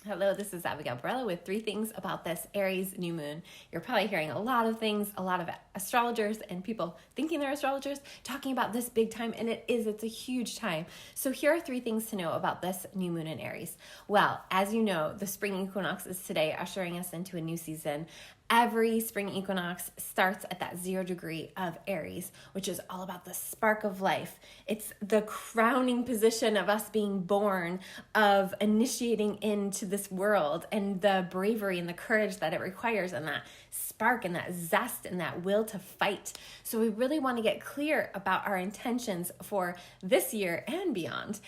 Hello, this is Abigail Barella with 3 things about this Aries new moon. You're probably hearing a lot of things, a lot of astrologers and people thinking they're astrologers talking about this big time, and it's a huge time. So here are 3 things to know about this new moon in Aries. Well, as you know, the spring equinox is today, ushering us into a new season. Every spring equinox starts at that 0 degree of Aries, which is all about the spark of life. It's the crowning position of us being born, of initiating into this world, and the bravery and the courage that it requires, and that spark and that zest and that will to fight. So we really want to get clear about our intentions for this year and beyond.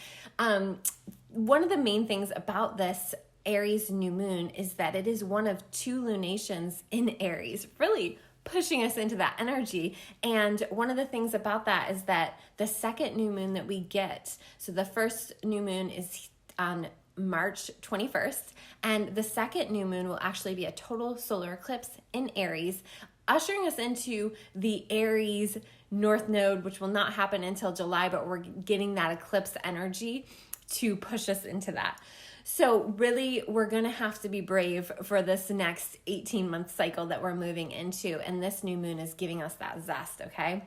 One of the main things about this Aries new moon is that it is one of 2 lunations in Aries, really pushing us into that energy. And one of the things about that is that the second new moon that we get, so the first new moon is on March 21st, and the second new moon will actually be a total solar eclipse in Aries, ushering us into the Aries North Node, which will not happen until July, but we're getting that eclipse energy to push us into that. So really, we're going to have to be brave for this next 18-month cycle that we're moving into, and this new moon is giving us that zest, okay?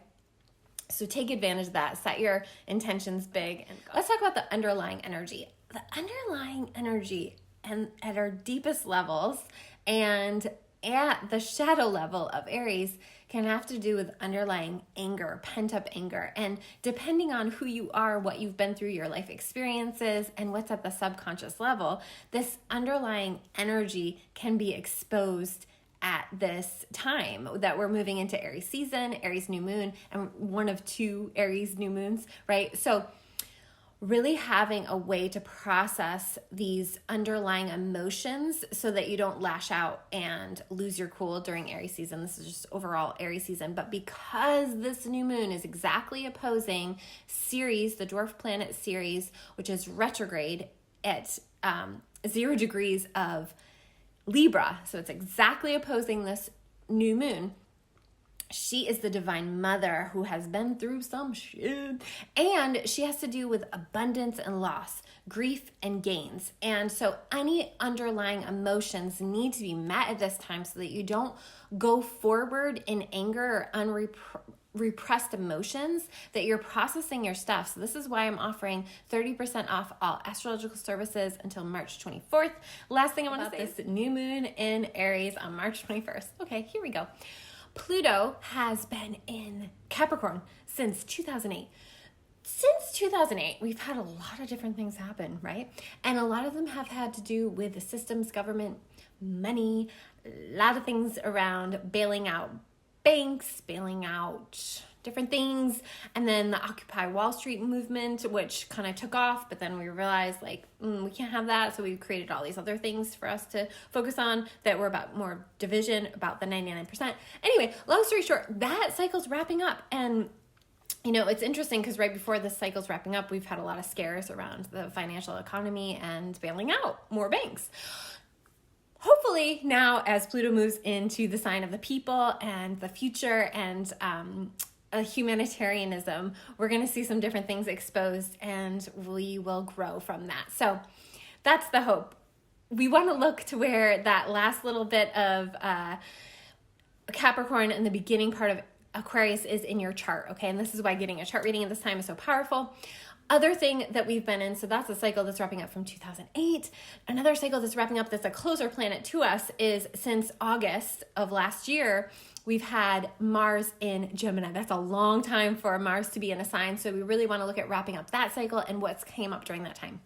So take advantage of that. Set your intentions big. And let's talk about the underlying energy. The underlying energy and at our deepest levels and at the shadow level of Aries can have to do with underlying anger, pent-up anger. And depending on who you are, what you've been through, your life experiences, and what's at the subconscious level, this underlying energy can be exposed at this time that we're moving into Aries season, Aries new moon, and one of 2 Aries new moons, right? So really having a way to process these underlying emotions so that you don't lash out and lose your cool during Aries season. This is just overall Aries season. But because this new moon is exactly opposing Ceres, the dwarf planet Ceres, which is retrograde at 0 degrees of Libra, so it's exactly opposing this new moon. She is the divine mother who has been through some shit, and she has to do with abundance and loss, grief and gains. And so any underlying emotions need to be met at this time so that you don't go forward in anger or repressed emotions, that you're processing your stuff. So this is why I'm offering 30% off all astrological services until March 24th. Last thing I want to say is this new moon in Aries on March 21st. Okay, here we go. Pluto has been in Capricorn since 2008. Since 2008, we've had a lot of different things happen, right? And a lot of them have had to do with the systems, government, money, a lot of things around bailing out banks, bailing out different things, and then the Occupy Wall Street movement, which kind of took off, but then we realized we can't have that, so we created all these other things for us to focus on that were about more division, about the 99%. Anyway, long story short, that cycle's wrapping up, and it's interesting because right before this cycle's wrapping up, we've had a lot of scares around the financial economy and bailing out more banks. Hopefully now, as Pluto moves into the sign of the people and the future and humanitarianism, we're going to see some different things exposed, and we will grow from that. So that's the hope. We want to look to where that last little bit of Capricorn and the beginning part of Aquarius is in your chart, okay? And this is why getting a chart reading at this time is so powerful. Other thing that we've been in, so that's a cycle that's wrapping up from 2008. Another cycle that's wrapping up that's a closer planet to us is since August of last year, we've had Mars in Gemini. That's a long time for Mars to be in a sign, so we really want to look at wrapping up that cycle and what's came up during that time.